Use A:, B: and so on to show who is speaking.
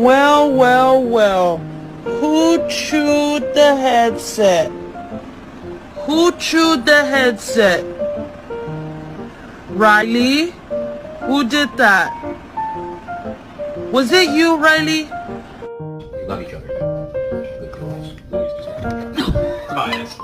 A: Well, well, well. Who chewed the headset? Who chewed the headset? Riley? Who did that? Was it you, Riley?
B: You love each other. Good girls. Always just love each other. Bias.